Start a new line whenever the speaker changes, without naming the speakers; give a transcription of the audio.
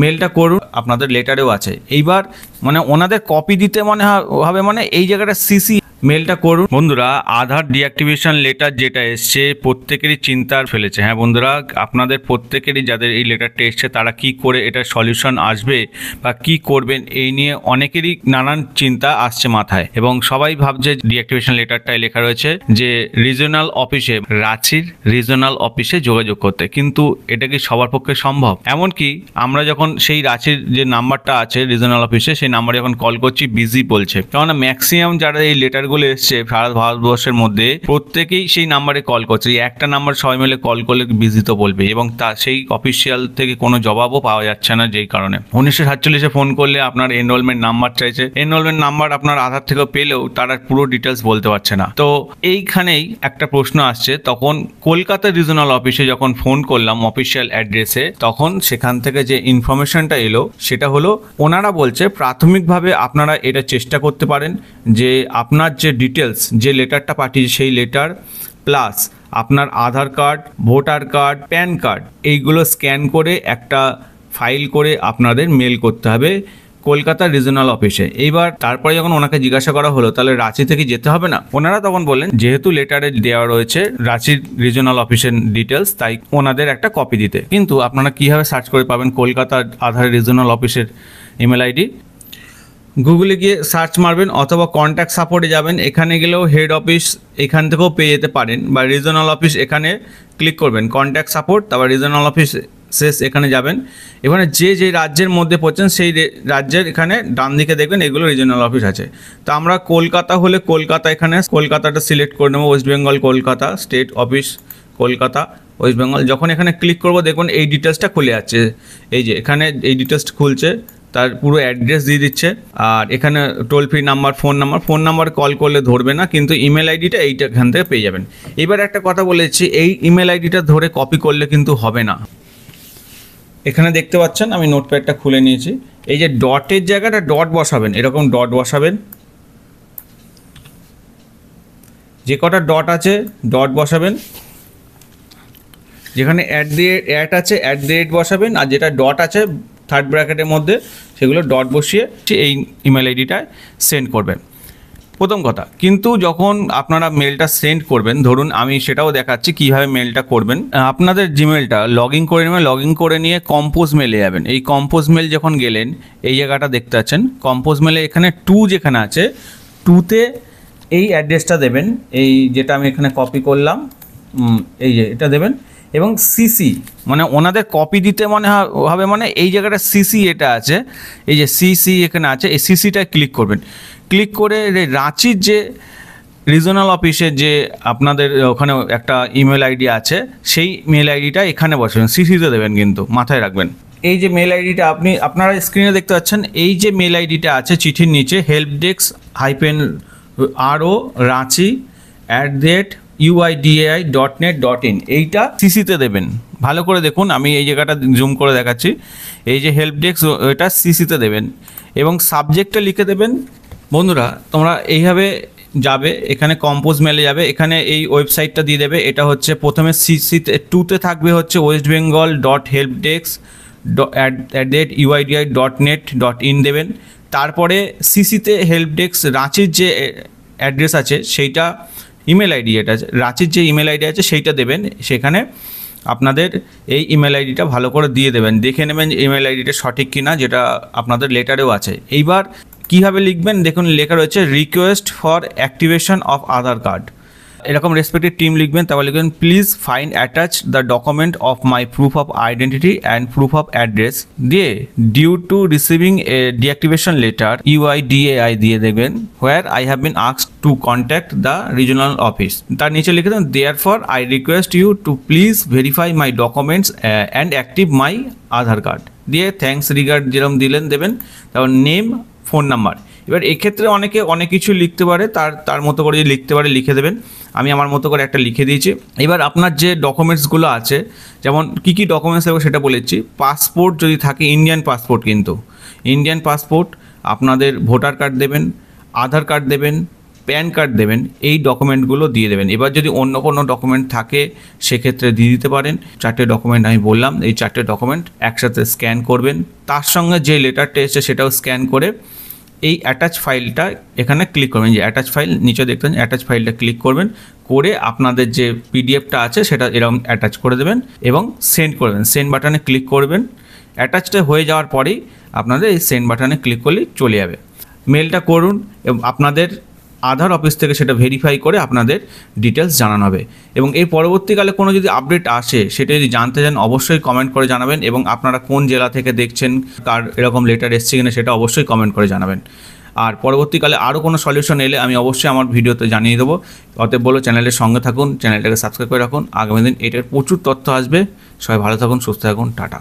মেলটা করুন, আপনাদের লেটারেও আছে। এইবার মানে ওনাদের কপি দিতে মনে হবে, মানে এই জায়গাটা সিসি মেলটা করুন। বন্ধুরা, আধার ডিঅ্যাক্টিভেশন লেটার যেটা এসছে প্রত্যেকেরই চিন্তার ফেলেছে। হ্যাঁ বন্ধুরা, আপনাদের প্রত্যেকেরই যাদের এই লেটারটা এসছে তারা কি করে এটা সলিউশন আসবে বা কি করবেন এই নিয়ে অনেকেরই নানান চিন্তা আসছে মাথায়, এবং সবাই ভাবছে ডিঅ্যাক্টিভেশন লেটারটায় লেখা রয়েছে যে রিজিওনাল অফিসে, রাঁচির রিজিওনাল অফিসে যোগাযোগ করতে, কিন্তু এটা কি সবার পক্ষে সম্ভব? এমনকি আমরা যখন সেই রাঁচির যে নাম্বারটা আছে রিজিওনাল অফিসে, সেই নাম্বারে যখন কল করছি বিজি বলছে, কেননা ম্যাক্সিমাম যারা এই লেটারগুলো এসছে ভারতবর্ষের মধ্যে প্রত্যেকেই সেই নাম্বারে কল করছে। একটা নাম্বার সবাই মিলে কল করলে বিজি তো বলবে, এবং তা সেই অফিসিয়াল থেকে কোনো জবাবও পাওয়া যাচ্ছে না। যেই কারণে 1947 ফোন করলে আপনার এনরোলমেন্ট নাম্বার চাইছে, এনরোলমেন্ট নাম্বার আপনার আধার থেকে পেলেও তারা পুরো ডিটেলস বলতে পারছে না। তো এইখানেই একটা প্রশ্ন আসছে, তখন কলকাতা রিজিওনাল অফিসে যখন ফোন করলাম অফিসিয়াল অ্যাড্রেসে, তখন সেখান থেকে যে ইনফরমেশনটা এলো সেটা হলো ওনারা বলছে প্রাথমিকভাবে আপনারা এটা চেষ্টা করতে পারেন যে আপনার যে ডিটেলস, যে লেটারটা পাঠিয়েছে সেই লেটার প্লাস আপনার Aadhaar card, voter card, PAN card, এইগুলো স্ক্যান করে একটা ফাইল করে আপনাদের মেল করতে হবে কলকাতা রিজিওনাল অফিসে। এইবার তারপরে যখন ওনাকে জিজ্ঞাসা করা হলো তাহলে রাঁচি থেকে যেতে হবে না, ওনারা তখন বললেন যেহেতু লেটারে দেওয়া রয়েছে রাঁচির রিজিওনাল অফিসের ডিটেলস, তাই ওনাদের একটা কপি দিতে। কিন্তু আপনারা কীভাবে সার্চ করে পাবেন কলকাতা আধার রিজিওনাল অফিসের ইমেল আইডি? গুগলে গিয়ে সার্চ মারবেন অথবা কন্ট্যাক্ট সাপোর্টে যাবেন, এখানে গেলেও হেড অফিস এখান থেকেও পেয়ে যেতে পারেন, বা রিজিওনাল অফিস এখানে ক্লিক করবেন, কন্ট্যাক্ট সাপোর্ট, তারপর রিজিওনাল অফিস শেষ এখানে যাবেন। এখানে যে যে রাজ্যের মধ্যে পড়ছেন সেই রাজ্যের এখানে ডান দিকে দেখবেন এগুলো রিজিওনাল অফিস আছে। তো আমরা কলকাতা হলে কলকাতা, এখানে কলকাতাটা সিলেক্ট করে নেবো, West Bengal Kolkata, state office Kolkata West Bengal. যখন এখানে ক্লিক করবো দেখুন এই ডিটেলসটা খুলে যাচ্ছে, এই যে এখানে এই ডিটেলসটা খুলছে, তার পুরো অ্যাড্রেস দিয়ে দিচ্ছে, আর এখানে toll free number, phone number call করলে ধরবে না, কিন্তু ইমেল আইডিটা এইটা এখান থেকে পেয়ে যাবেন। এবার একটা কথা বলেছি, এই ইমেল আইডিটা ধরে কপি করলে কিন্তু হবে না। এখানে দেখতে পাচ্ছেন আমি নোটপ্যাডটা খুলে নিয়েছি, এই যে ডটের জায়গাটা ডট বসাবেন, এরকম ডট বসাবেন, যে কটা ডট আছে ডট বসাবেন, যেখানে অ্যাট আছে @ বসাবেন, আর যেটা ডট আছে থার্ড ব্র্যাকেটের মধ্যে সেগুলো ডট বসিয়ে এই ইমেল আইডিটায় সেন্ড করবেন। প্রথম কথা, কিন্তু যখন আপনারা মেলটা সেন্ড করবেন, ধরুন আমি সেটাও দেখাচ্ছি কীভাবে মেলটা করবেন। আপনাদের জিমেলটা লগ ইন করে নেবেন, লগ ইন করে নিয়ে কম্পোজ মেলে যাবেন। এই কম্পোজ মেল যখন গেলেন এই জায়গাটা দেখতে পাচ্ছেন, কম্পোজ মেলে এখানে 2 যেখানে আছে 2তে এই অ্যাড্রেসটা দেবেন, এই যেটা আমি এখানে কপি করলাম, এই যে এটা দেবেন, এবং সিসি মানে ওনাদের কপি দিতে মনে হবে, মানে এই জায়গাটা সিসি এটা আছে, এই যে সিসি এখানে আছে, এই সিসিটায় ক্লিক করবেন। ক্লিক করে রাঁচির যে রিজিওনাল অফিসের যে আপনাদের ওখানে একটা ইমেল আইডি আছে, সেই মেল আইডিটা এখানে বসাবেন, সিসিতে দেবেন, কিন্তু মাথায় রাখবেন এই যে মেল আইডিটা আপনারা স্ক্রিনে দেখতে পাচ্ছেন, এই যে মেল আইডিটা আছে চিঠির নিচে helpdesk-ro রাঁচি @uidai.net.in, এইটা সিসিতে দেবেন। ভালো করে দেখুন, আমি এই জায়গাটা জুম করে দেখাচ্ছি, এই যে হেল্প ডেস্ক এটা সিসিতে দেবেন, এবং সাবজেক্টটা লিখে দেবেন। বন্ধুরা তোমরা এইভাবে যাবে, এখানে কম্পোজ মেলে যাবে, এখানে এই ওয়েবসাইটটা দিয়ে দেবে, এটা হচ্ছে প্রথমে সিসিতে 2তে থাকবে হচ্ছে westbengal.helpdesk@uidi.net.in দেবেন। তারপরে সিসিতে হেল্প ডেস্ক রাঁচির যে অ্যাড্রেস আছে সেইটা ইমেল আইডি, এটা রাঁচির যে ইমেল আইডি আছে সেইটা দেবেন, সেখানে আপনাদের এই ইমেল আইডিটা ভালো করে দিয়ে দেবেন, দেখে নেবেন ইমেল আইডিটা সঠিক কিনা, যেটা আপনাদের লেটারেও আছে। এইবার কীভাবে লিখবেন দেখুন, লেখা রয়েছে request for activation of Aadhaar card, এরকম রেসপেক্টিভ টিম লিখবেন। তারপর লিখবেন please find attach the document of my proof of identity and proof of address, দিয়ে due to receiving a deactivation letter UIDAI দিয়ে দেখবেন where I have been asked to contact the regional office. তার নিচে লিখে দেন therefore I request you to please verify my documents and active my Aadhaar card, দিয়ে thanks regard যেরকম দিলেন দেবেন। তারপর নেম, ফোন নাম্বার। এবার এক্ষেত্রে অনেকে অনেক কিছু লিখতে পারে, তার মতো করে লিখতে পারে, লিখে দেবেন। আমি আমার মতো করে একটা লিখে দিয়েছি। এবার আপনার যে ডকুমেন্টসগুলো আছে, যেমন কী কী ডকুমেন্টস লাগবে সেটা বলেছি। পাসপোর্ট যদি থাকে, ইন্ডিয়ান পাসপোর্ট, কিন্তু ইন্ডিয়ান পাসপোর্ট, আপনাদের ভোটার কার্ড দেবেন, আধার কার্ড দেবেন, প্যান কার্ড দেবেন, এই ডকুমেন্টগুলো দিয়ে দেবেন। এবার যদি অন্য কোনো ডকুমেন্ট থাকে সেক্ষেত্রে দিয়ে দিতে পারেন। 4টে ডকুমেন্ট আমি বললাম, এই 4টে ডকুমেন্ট একসাথে স্ক্যান করবেন, তার সঙ্গে যে লেটারটা এসছে সেটাও স্ক্যান করে এই অ্যাটাচ ফাইলটা এখানে ক্লিক করবেন, যে অ্যাটাচ ফাইল নিচে দেখতেন, অ্যাটাচ ফাইলটা ক্লিক করবেন, করে আপনাদের যে পিডিএফটা আছে সেটা এরকম অ্যাটাচ করে দেবেন এবং সেন্ড করবেন। সেন্ড বাটনে ক্লিক করবেন, অ্যাটাচটা হয়ে যাওয়ার পরেই আপনাদের এই সেন্ড বাটনে ক্লিক করলেই চলে যাবে। মেলটা করুন এবং আপনাদের আধার অফিস থেকে সেটা ভেরিফাই করে আপনাদের ডিটেলস জানানো হবে। এবং এর পরবর্তীকালে কোনো যদি আপডেট আসে সেটা যদি জানতে চান অবশ্যই কমেন্ট করে জানাবেন, এবং আপনারা কোন জেলা থেকে দেখছেন, কার এরকম লেটার এসছে কিনা সেটা অবশ্যই কমেন্ট করে জানাবেন। আর পরবর্তীকালে আরও কোনো সলিউশন এলে আমি অবশ্যই আমার ভিডিওতে জানিয়ে দেবো। অতএব বলো চ্যানেলের সঙ্গে থাকুন, চ্যানেলটাকে সাবস্ক্রাইব করে রাখুন, আগামী দিন এটার প্রচুর তথ্য আসবে। সবাই ভালো থাকুন, সুস্থ থাকুন, টাটা।